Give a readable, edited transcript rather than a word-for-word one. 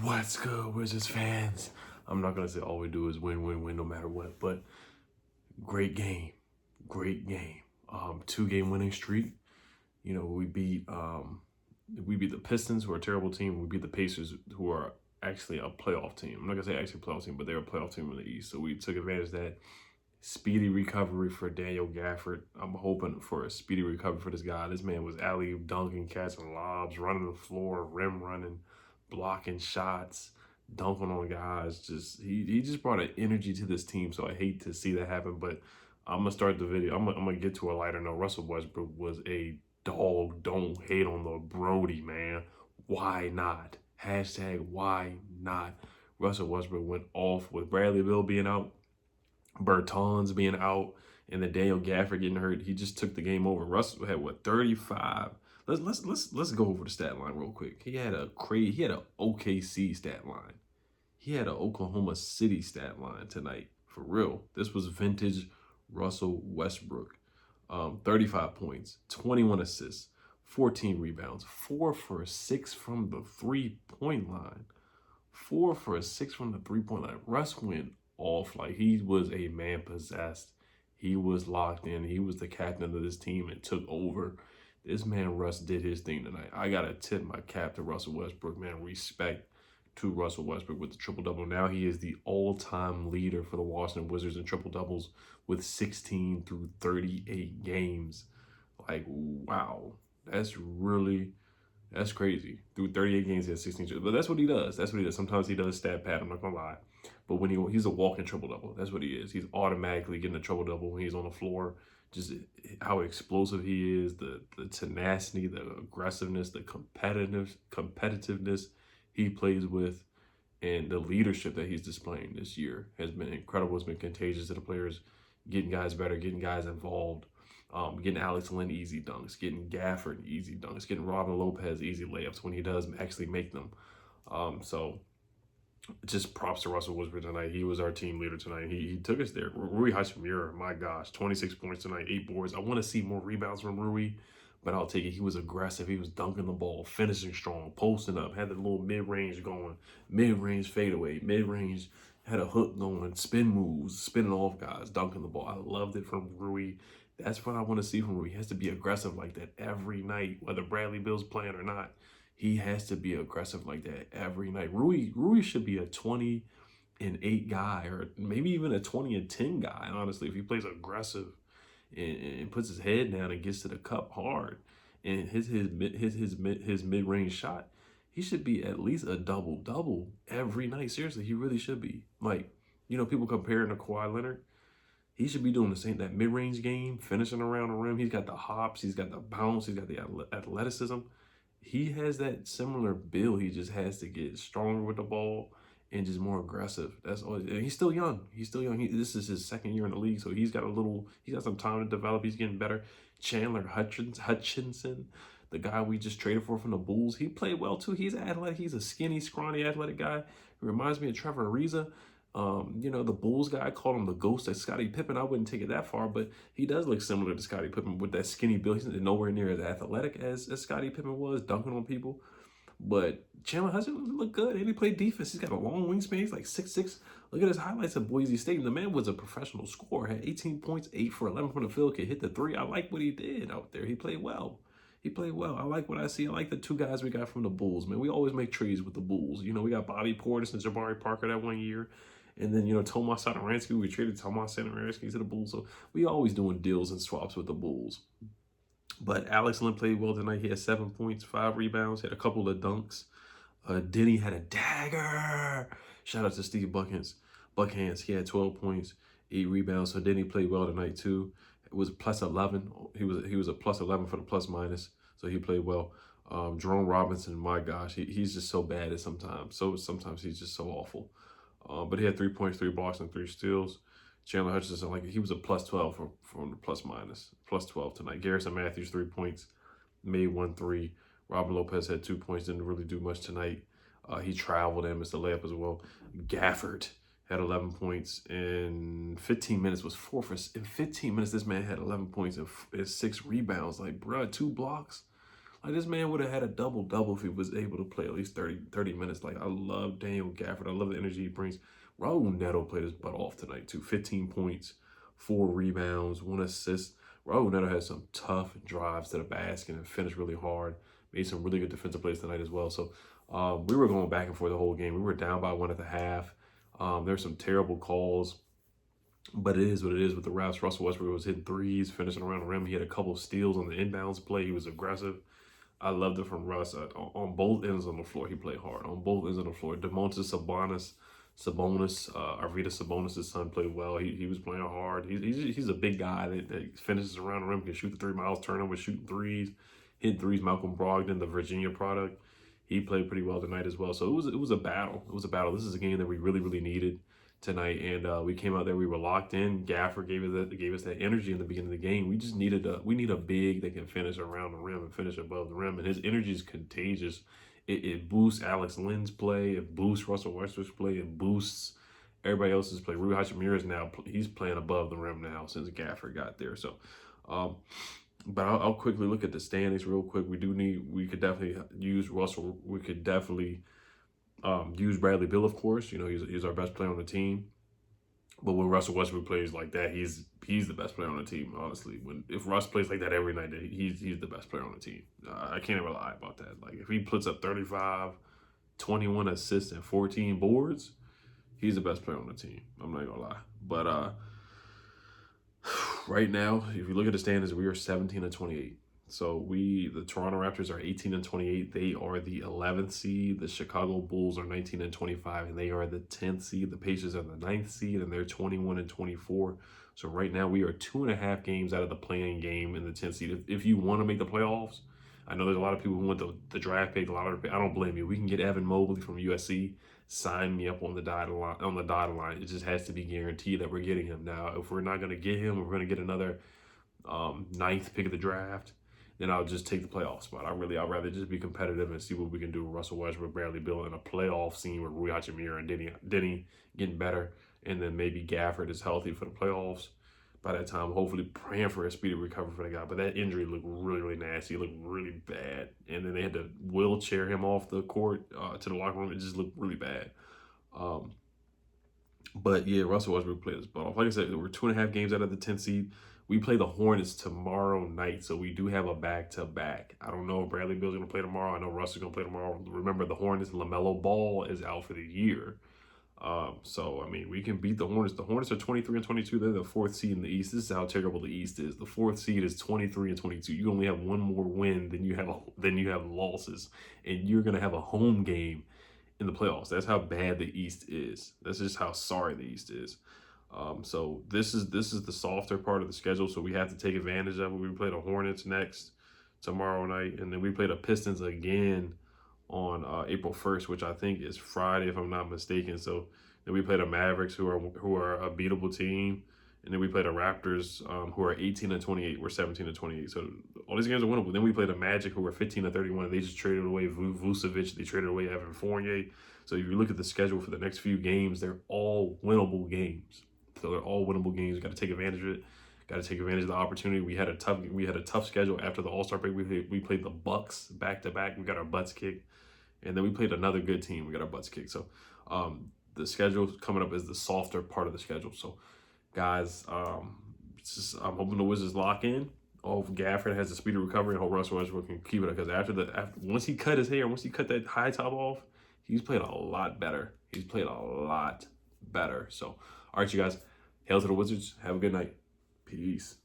What's good, Wizards fans? I'm not gonna say all we do is win, win, win, no matter what, but great game, great game. 2-game winning streak. You know, we beat the Pistons, who are a terrible team. We beat the Pacers, who are actually a playoff team. I'm not gonna say actually a playoff team, but they're a playoff team in the East. So we took advantage of that. Speedy recovery for Daniel Gafford. I'm hoping for a speedy recovery for this guy. This man was alley-oop dunking, catching lobs, running the floor, rim running, blocking shots, dunking on guys. Just he just brought an energy to this team. So I hate to see that happen, but I'm gonna start the video. I'm gonna get to a lighter note. Russell Westbrook was a dog. Don't hate on the Brody, man. Why not? Hashtag why not? Russell Westbrook went off with Bradley Beal being out, Bertans being out, and then Daniel Gafford getting hurt. He just took the game over. Russell had what, 35. Let's go over the stat line real quick. He had an OKC stat line. He had an Oklahoma City stat line tonight. For real. This was vintage Russell Westbrook. 35 points, 21 assists, 14 rebounds, 4 for 6 from the 3-point line. 4 for 6 from the 3-point line. Russ went off like he was a man possessed. He was locked in. He was the captain of this team and took over. This man Russ did his thing tonight. I gotta tip my cap to Russell Westbrook, man. Respect to Russell Westbrook with the triple-double. Now he is the all-time leader for the Washington Wizards in triple-doubles with 16 through 38 games. Like, wow. That's crazy. Through 38 games, he has 16. But that's what he does. That's what he does. Sometimes he does stat pad, I'm not gonna lie. But when he's a walking triple-double, that's what he is. He's automatically getting a triple-double when he's on the floor. Just how explosive he is, the tenacity, the aggressiveness, the competitiveness he plays with, and the leadership that he's displaying this year has been incredible. It's been contagious to the players, getting guys better, getting guys involved, getting Alex Len easy dunks, getting Gafford easy dunks, getting Robin Lopez easy layups when he does actually make them. So just props to Russell Westbrook tonight. He was our team leader tonight. He took us there. Rui Hachimura, my gosh, 26 points tonight, 8 boards. I want to see more rebounds from Rui, but I'll take it. He was aggressive. He was dunking the ball, finishing strong, posting up, had the little mid-range going, mid-range fadeaway, mid-range, had a hook going, spin moves, spinning off guys, dunking the ball. I loved it from Rui. That's what I want to see from Rui. He has to be aggressive like that every night, whether Bradley Beal's playing or not. He has to be aggressive like that every night. Rui should be a 20-8 guy, or maybe even a 20-10 guy, honestly, if he plays aggressive and puts his head down and gets to the cup hard. And his mid-range shot, he should be at least a double-double every night. Seriously, he really should be. Like, you know, people comparing to Kawhi Leonard. He should be doing the same, that mid-range game, finishing around the rim. He's got the hops, he's got the bounce, he's got the athleticism. He has that similar build. He just has to get stronger with the ball and just more aggressive. That's all. And he's still young. He's still young. This is his second year in the league, so he's got some time to develop. He's getting better. Chandler Hutchinson, the guy we just traded for from the Bulls, he played well too. He's athletic. He's a skinny, scrawny, athletic guy. He reminds me of Trevor Ariza. You know, the Bulls guy called him the ghost of Scottie Pippen. I wouldn't take it that far, but he does look similar to Scottie Pippen with that skinny build. He's nowhere near as athletic as Scottie Pippen was, dunking on people. But Chandler Hutchinson looked good, and he played defense. He's got a long wingspan. He's like 6'6". Look at his highlights at Boise State. And the man was a professional scorer. Had 18 points, 8 for 11 from the field. Could hit the 3. I like what he did out there. He played well. He played well. I like what I see. I like the 2 guys we got from the Bulls, man. We always make trades with the Bulls. You know, we got Bobby Portis and Jabari Parker that 1 year. And then, you know, Tomas Satoransky, we traded Tomas Satoransky to the Bulls. So we always doing deals and swaps with the Bulls. But Alex Len played well tonight. He had 7 points, 5 rebounds, had a couple of dunks. Denny had a dagger. Shout out to Steve Buckhands. He had 12 points, 8 rebounds. So Denny played well tonight too. It was plus 11. He was a plus 11 for the plus minus. So he played well. Jerome Robinson, my gosh, he's just so bad at sometimes. So sometimes he's just so awful. But he had 3 points, 3 blocks, and 3 steals. Chandler Hutchinson, like, he was a plus 12 from the plus minus. Plus 12 tonight. Garrison Matthews, 3 points, made 1 3. Robin Lopez had 2 points, didn't really do much tonight. He traveled and missed a layup as well. Gafford had 11 points in 15 minutes, was 4 for. In 15 minutes, this man had 11 points and 6 rebounds. Like, bruh, 2 blocks. Like, this man would have had a double-double if he was able to play at least 30 minutes. Like, I love Daniel Gafford. I love the energy he brings. Raul Neto played his butt off tonight, too. 15 points, 4 rebounds, 1 assist. Raul Neto had some tough drives to the basket and finished really hard. Made some really good defensive plays tonight as well. So we were going back and forth the whole game. We were down by 1 at the half. There were some terrible calls. But it is what it is with the refs. Russell Westbrook was hitting threes, finishing around the rim. He had a couple of steals on the inbounds play. He was aggressive. I loved it from Russ. On both ends on the floor, he played hard. On both ends of the floor. Domantas Sabonis, Arvydas Sabonis' son, played well. He was playing hard. He's a big guy that finishes around the rim, can shoot the 3 miles, turn with shooting threes, hit threes. Malcolm Brogdon, the Virginia product, he played pretty well tonight as well. So it was a battle. It was a battle. This is a game that we really, really needed tonight, and we came out there. We were locked in. Gafford gave us that energy in the beginning of the game. We just needed we need a big that can finish around the rim and finish above the rim, and his energy is contagious. It boosts Alex Lynn's play, it boosts Russell Westbrook's play, it boosts everybody else's play. Rui Hachimura is now he's playing above the rim now since Gafford got there. So, but I'll quickly look at the standings real quick. We could definitely use Russell. We could definitely use Bradley Beal, of course. You know, he's our best player on the team. But when Russell Westbrook plays like that, he's the best player on the team, honestly. If Russ plays like that every night, he's the best player on the team. I can't ever lie about that. Like, if he puts up 35, 21 assists, and 14 boards, he's the best player on the team. I'm not gonna lie. But right now, if you look at the standings, we are 17-28. So the Toronto Raptors are 18-28. They are the 11th seed. The Chicago Bulls are 19-25, and they are the 10th seed. The Pacers are the 9th seed, and they're 21-24. So right now we are 2.5 games out of the play-in game in the 10th seed. If you want to make the playoffs, I know there's a lot of people who want the draft pick. I don't blame you. We can get Evan Mobley from USC. Sign me up on the dotted line. It just has to be guaranteed that we're getting him. Now, if we're not going to get him, we're going to get another 9th pick of the draft, then I'll just take the playoff spot. I'd rather just be competitive and see what we can do with Russell Westbrook, Bradley Beal in a playoff scene with Rui Hachimura and Denny getting better, and then maybe Gafford is healthy for the playoffs by that time. Hopefully praying for a speedy recovery for the guy. But that injury looked really, really nasty. It looked really bad. And then they had to wheelchair him off the court to the locker room. It just looked really bad. But yeah, Russell Westbrook played his butt off. Like I said, we're 2.5 games out of the 10th seed. We play the Hornets tomorrow night, so we do have a back-to-back. I don't know if Bradley Beal's going to play tomorrow. I know Russ is going to play tomorrow. Remember, the Hornets, LaMelo Ball is out for the year. So, I mean, we can beat the Hornets. The Hornets are 23-22. They're the 4th seed in the East. This is how terrible the East is. The 4th seed is 23-22. You only have one more win than you have losses, and you're going to have a home game in the playoffs. That's how bad the East is. That's just how sorry the East is. So this is the softer part of the schedule, so we have to take advantage of it. We play the Hornets next tomorrow night, and then we play the Pistons again on April 1st, which I think is Friday, if I'm not mistaken. So then we play the Mavericks, who are a beatable team, and then we play the Raptors, who are 18-28. We're 17-28. So all these games are winnable. Then we play the Magic, who are 15-31. And they just traded away Vucevic. They traded away Evan Fournier. So if you look at the schedule for the next few games, they're all winnable games. So they're all winnable games. Got to take advantage of it. Got to take advantage of the opportunity. We had a tough schedule after the All-Star break. We played the Bucks back to back. We got our butts kicked, and then we played another good team. We got our butts kicked. So the schedule coming up is the softer part of the schedule. So guys, I'm hoping the Wizards lock in. Oh, Gafford has a speedy recovery, and hope Russell Westbrook can keep it, because once he cut his hair, once he cut that high top off, he's played a lot better. He's played a lot better. So, all right, you guys. Hail to the Wizards. Have a good night. Peace.